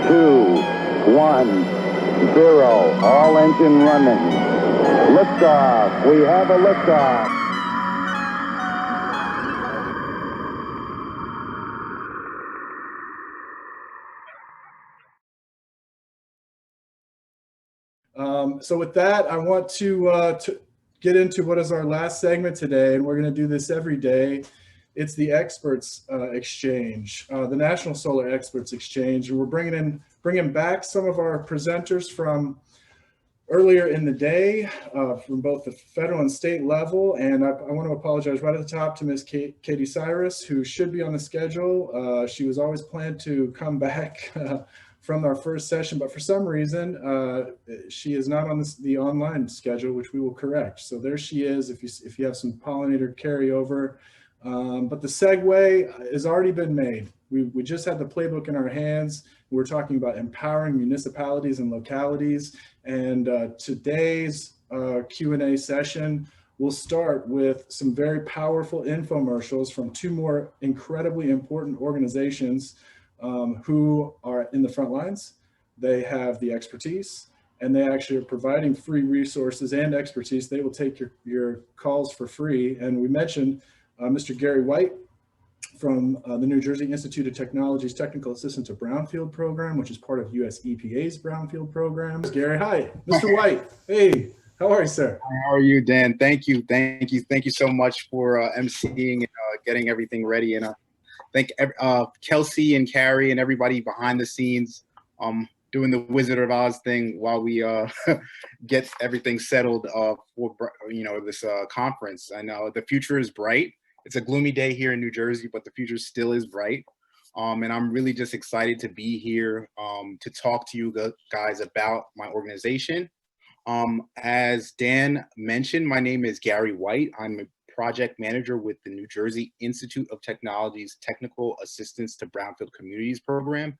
2, 1, 0. All engine running. Liftoff. We have a liftoff. So with that, I want to get into what is our last segment today, and we're going to do this every day. It's the Experts Exchange, the National Solar Experts Exchange, and we're bringing back some of our presenters from earlier in the day, from both the federal and state level. And I want to apologize right at the top to Ms. Katie Cyrus, who should be on the schedule. She was always planned to come back from our first session, but for some reason, she is not on the online schedule, which we will correct. So there she is, if you have some pollinator carryover. But the segue has already been made. We just had the playbook in our hands. We're talking about empowering municipalities and localities. And today's Q&A session will start with some very powerful infomercials from two more incredibly important organizations who are in the front lines. They have the expertise, and they actually are providing free resources and expertise. They will take your calls for free. And we mentioned Mr. Gary White from the New Jersey Institute of Technology's Technical Assistant to Brownfield program, which is part of US EPA's Brownfield program. Gary, hi. Mr. White, hey, how are you, sir? How are you, Dan? Thank you so much for emceeing and getting everything ready. And thank Kelsey and Carrie and everybody behind the scenes doing the Wizard of Oz thing while we get everything settled for this conference. I know the future is bright. It's a gloomy day here in New Jersey, but the future still is bright. And I'm really just excited to be here to talk to you guys about my organization. As Dan mentioned, my name is Gary White. I'm a project manager with the New Jersey Institute of Technology's Technical Assistance to Brownfield Communities program.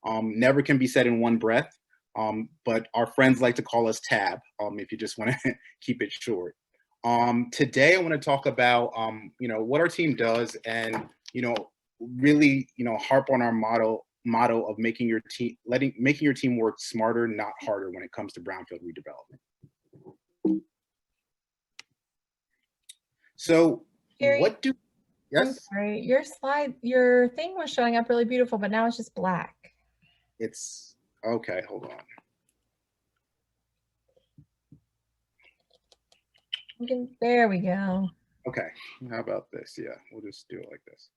Never can be said in one breath, but our friends like to call us TAB if you just want to keep it short. Today I want to talk about what our team does, and really harp on our motto of making your team work smarter, not harder, when it comes to brownfield redevelopment. So Gary, yes? I'm sorry, your thing was showing up really beautiful, but now it's just black. It's okay, hold on. There we go. Okay, how about this? Yeah, we'll just do it like this.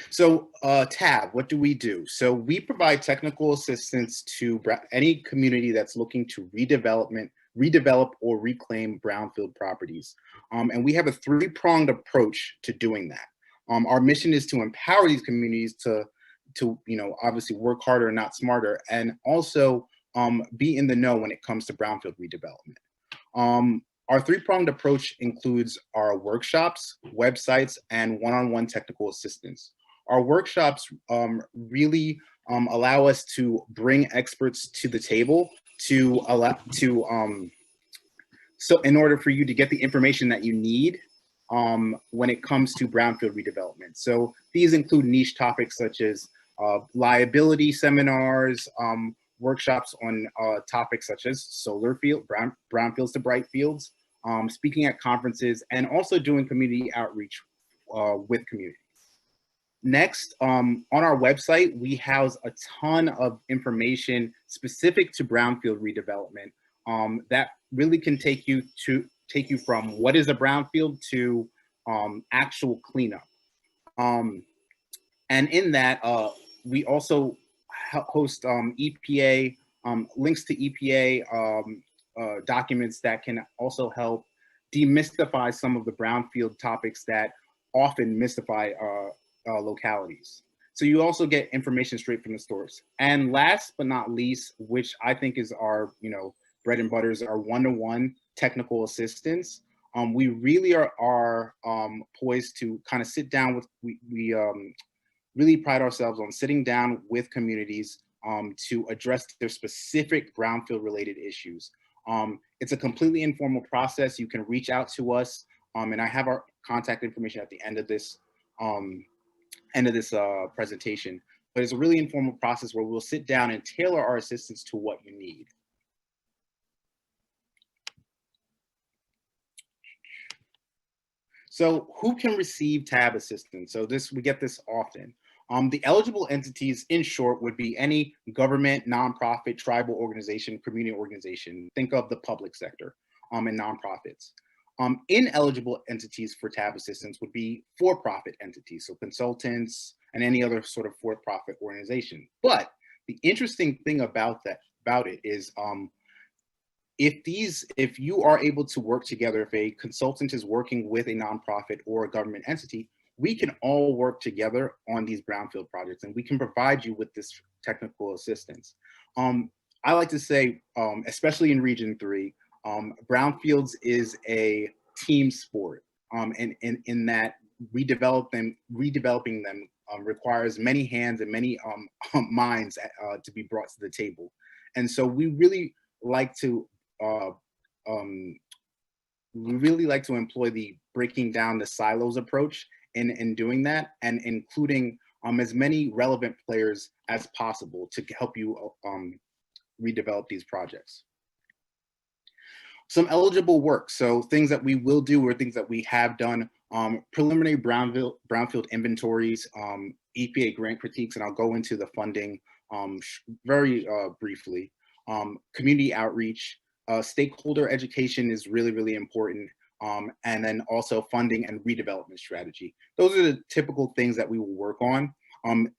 So TAB, what do we do? So we provide technical assistance to any community that's looking to redevelop or reclaim brownfield properties. And we have a three-pronged approach to doing that. Our mission is to empower these communities to obviously work harder, not smarter, and also be in the know when it comes to brownfield redevelopment. Our three-pronged approach includes our workshops, websites, and one-on-one technical assistance. Our workshops really allow us to bring experts to the table so in order for you to get the information that you need when it comes to brownfield redevelopment. So these include niche topics such as liability seminars, workshops on topics such as solar field, brownfields to Brightfields, speaking at conferences, and also doing community outreach with communities. Next, on our website, we house a ton of information specific to brownfield redevelopment that really can take you from what is a brownfield to actual cleanup. And in that, we also host EPA, links to EPA documents that can also help demystify some of the brownfield topics that often mystify localities. So you also get information straight from the source. And last but not least, which I think is our bread and butter, is our one-to-one technical assistance. We really are poised to kind of sit down with, we really pride ourselves on sitting down with communities to address their specific brownfield related issues. It's a completely informal process. You can reach out to us, and I have our contact information at the end of this presentation. but it's a really informal process where we'll sit down and tailor our assistance to what you need. So who can receive TAB assistance? So we get this often. The eligible entities, in short, would be any government, nonprofit, tribal organization, community organization. Think of the public sector and nonprofits. Ineligible entities for TAB assistance would be for-profit entities, so consultants and any other sort of for-profit organization. But the interesting thing about it is if you are able to work together, if a consultant is working with a nonprofit or a government entity, we can all work together on these brownfield projects, and we can provide you with this technical assistance. I like to say, especially in Region 3, brownfields is a team sport, and in that redeveloping them requires many hands and many minds to be brought to the table. And so we really like to employ the breaking down the silos approach in doing that, and including as many relevant players as possible to help you redevelop these projects. Some eligible work, so things that we will do or things that we have done: preliminary brownfield inventories, EPA grant critiques, and I'll go into the funding very briefly. Community outreach, stakeholder education is really, really important. And then also funding and redevelopment strategy. Those are the typical things that we will work on.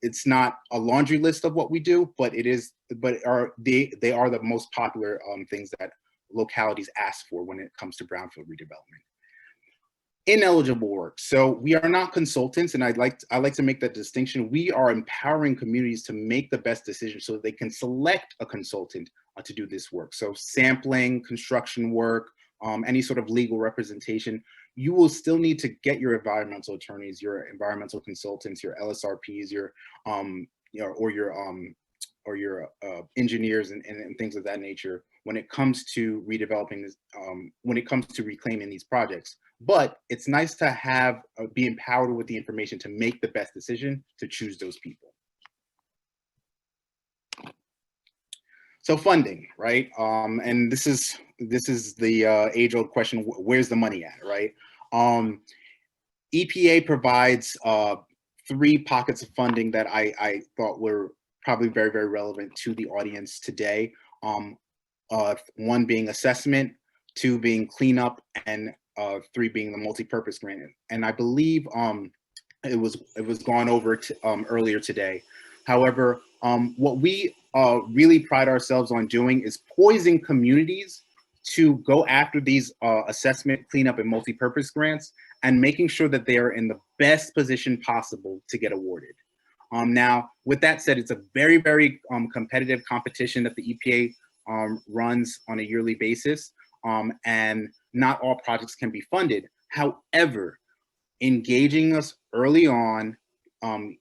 It's not a laundry list of what we do, but they are the most popular things that localities ask for when it comes to brownfield redevelopment. Ineligible work. So we are not consultants, and I like to make that distinction. We are empowering communities to make the best decision so that they can select a consultant to do this work. So sampling, construction work, any sort of legal representation. You will still need to get your environmental attorneys, your environmental consultants, your LSRPs, your engineers and things of that nature when it comes to redeveloping this, when it comes to reclaiming these projects. But it's nice to be empowered with the information to make the best decision to choose those people. So funding, right? And this is the age-old question: where's the money at, right? EPA provides 3 pockets of funding that I thought were probably very, very relevant to the audience today. 1 being assessment, 2 being cleanup, and 3 being the multi-purpose grant. And I believe it was gone over earlier today. However, what we really pride ourselves on doing is poising communities to go after these assessment, cleanup, and multi-purpose grants, and making sure that they are in the best position possible to get awarded. Now, with that said, it's a very, very competitive competition that the EPA runs on a yearly basis, and not all projects can be funded. However, engaging us early on,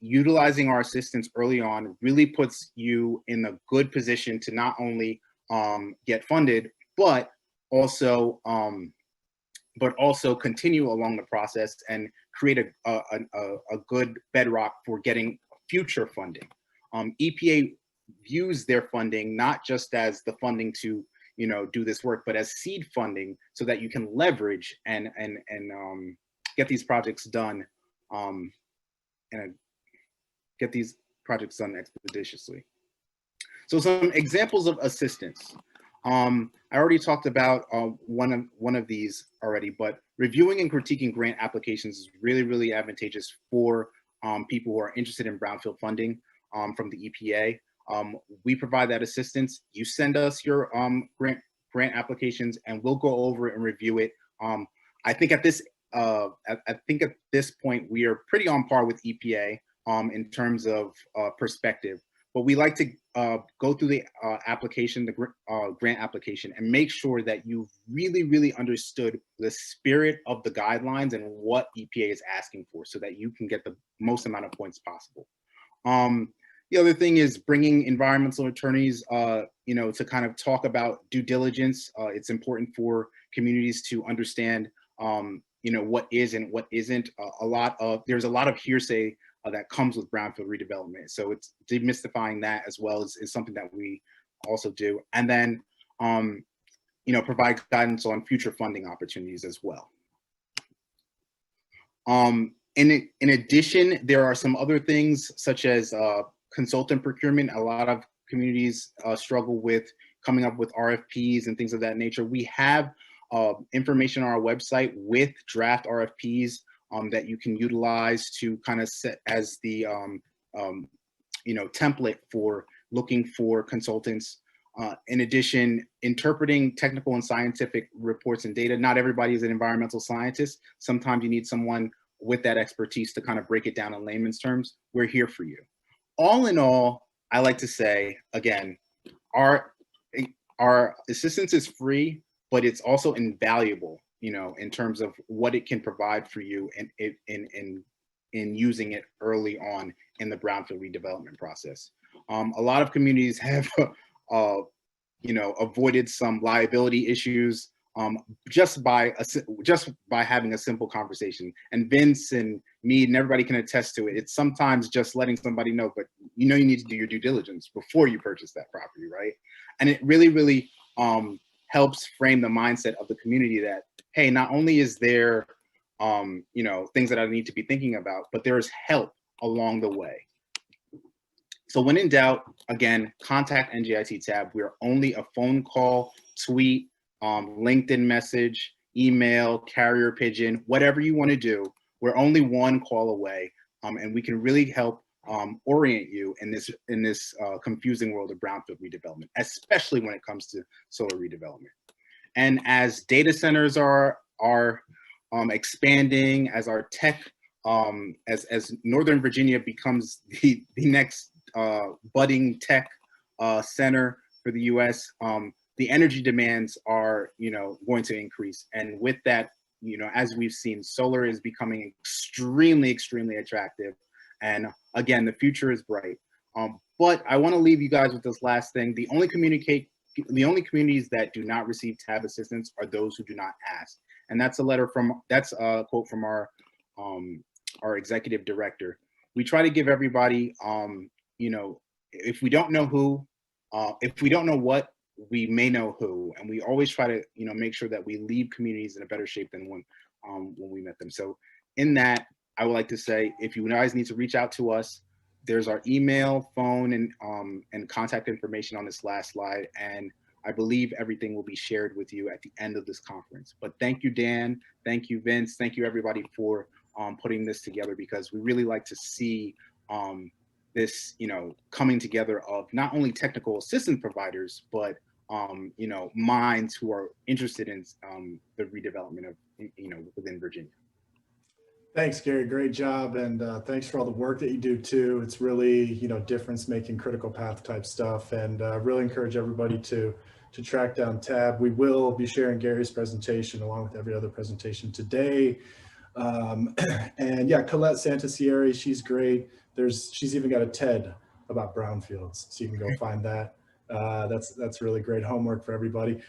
utilizing our assistance early on really puts you in a good position to not only get funded, but also continue along the process and create a good bedrock for getting future funding. EPA views their funding not just as the funding to do this work, but as seed funding so that you can leverage and get these projects done and get these projects done expeditiously. So some examples of assistance. I already talked about one of these already, but reviewing and critiquing grant applications is really, really advantageous for people who are interested in brownfield funding from the EPA. We provide that assistance. You send us your grant applications, and we'll go over it and review it. I think at this point we are pretty on par with EPA in terms of perspective. But we like to go through the application, the grant application, and make sure that you've really, really understood the spirit of the guidelines and what EPA is asking for, so that you can get the most amount of points possible. The other thing is bringing environmental attorneys, to kind of talk about due diligence. It's important for communities to understand, what is and what isn't. There's a lot of hearsay that comes with brownfield redevelopment. So it's demystifying that as well is something that we also do. And then, provide guidance on future funding opportunities as well. In addition, there are some other things such as consultant procurement. A lot of communities struggle with coming up with RFPs and things of that nature. We have information on our website with draft RFPs that you can utilize to kind of set as the template for looking for consultants. In addition, interpreting technical and scientific reports and data. Not everybody is an environmental scientist. Sometimes you need someone with that expertise to kind of break it down in layman's terms. We're here for you. All in all, I like to say, again, our assistance is free, but it's also invaluable, in terms of what it can provide for you in using it early on in the brownfield redevelopment process. A lot of communities have avoided some liability issues just by having a simple conversation. And Vince and me and everybody can attest to it. It's sometimes just letting somebody know, but you need to do your due diligence before you purchase that property, right? And it really, really helps frame the mindset of the community that, hey, not only is there things that I need to be thinking about, but there is help along the way. So when in doubt, again, contact NJIT tab. We're only a phone call, tweet, LinkedIn message, email, carrier pigeon, whatever you want to do. We're only one call away, and we can really help orient you in this confusing world of brownfield redevelopment, especially when it comes to solar redevelopment. And as data centers are expanding, as our tech, as Northern Virginia becomes the next budding tech center for the U.S., the energy demands are, going to increase. And with that, as we've seen, solar is becoming extremely, extremely attractive. And again, the future is bright. But I want to leave you guys with this last thing. The only communities that do not receive TAB assistance are those who do not ask. And that's a quote from our executive director. We try to give everybody, if we don't know who, if we don't know what, we may know who, and we always try to, make sure that we leave communities in a better shape than when we met them. So in that, I would like to say, if you guys need to reach out to us, there's our email, phone, and contact information on this last slide. And I believe everything will be shared with you at the end of this conference. But thank you, Dan. Thank you, Vince. Thank you, everybody, for putting this together, because we really like to see this, coming together of not only technical assistance providers, but minds who are interested in the redevelopment of, within Virginia. Thanks, Gary. Great job. And thanks for all the work that you do too. It's really, difference making, critical path type stuff. And really encourage everybody to track down TAB. We will be sharing Gary's presentation along with every other presentation today. And yeah, Colette Santasieri, she's great. She's even got a TED about brownfields, so you can go find that. That's really great homework for everybody.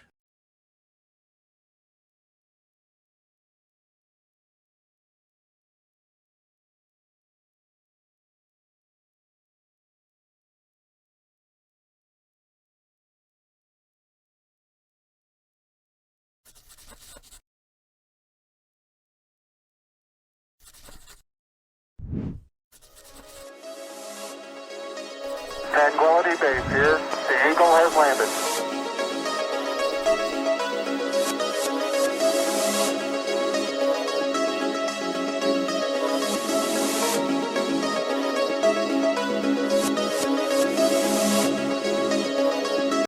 Tranquility Base here.